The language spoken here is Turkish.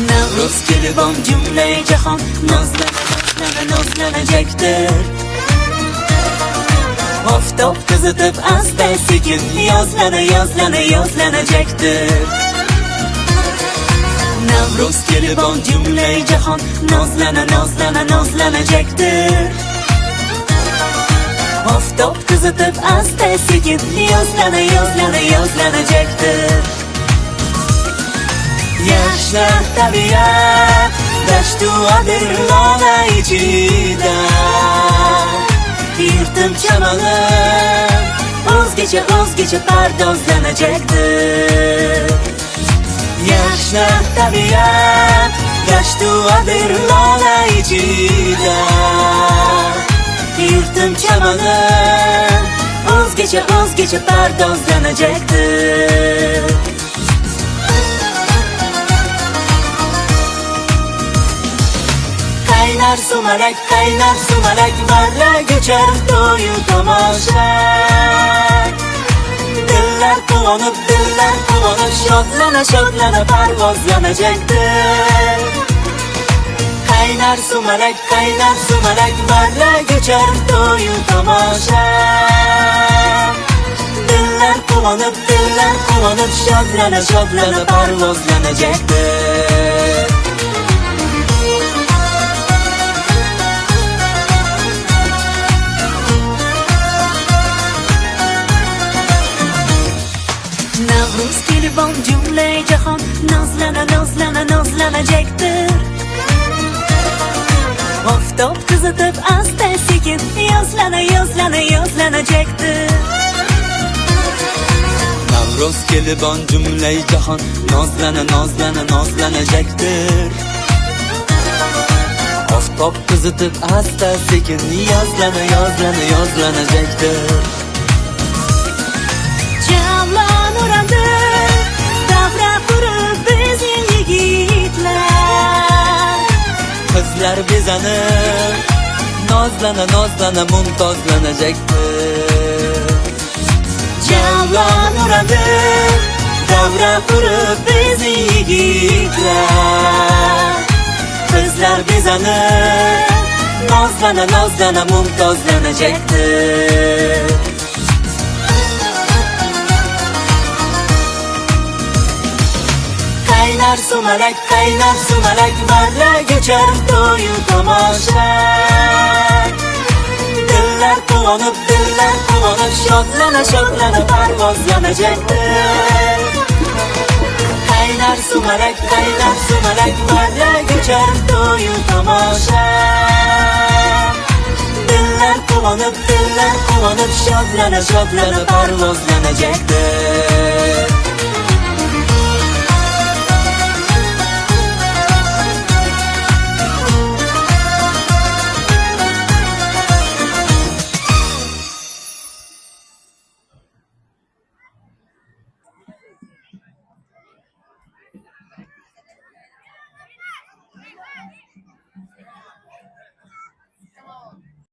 Navruz kelibon cümle jahon nozlanacakdir. Oftob qizitib asta sekin yozlanajakdir. Navruz kelibon cümle jahon nozlanajakdir. Oftob qizitib asta sekin yozlanajakdir. Yaşlar tabiat dashtu adirlona ichida yurtim chamalim o'zgacha pardozlanajakdir. Yaşlar tabiat dashtu adirlona ichida yurtim chamalim o'zgacha pardozlanajakdir. Kaynar sumalak varla göçer to'yu tomosha. Dillar quvonib shodlana parvozlanajakdir. Kaynar sumalak varla göçer to'yu tomosha. Dillar quvonib shodlana parvozlanajakdir. Navruz kelibon cümle jahon nozlanajakdir. Oftob qizitib asta sekin yozlanajakdir. Navruz kelibon cümle jahon nozlanajakdir. Oftob qizitib asta sekin yozlanajakdir. Davra qurib bizning yigitlar. Qizlar bezanib nozlana mumtozlanajakdir. Javlon uradi davra qurib bizning yigitlar. Qizlar bezanib nozlana mumtozlanajakdir. Kaynar sumalak varla göçer to'yu tomosha. Dillar quvonib shodlana parvozlanajakdir. Kaynar sumalak varla göçer to'yu tomosha. Dillar quvonib shodlana parvozlanajakdir.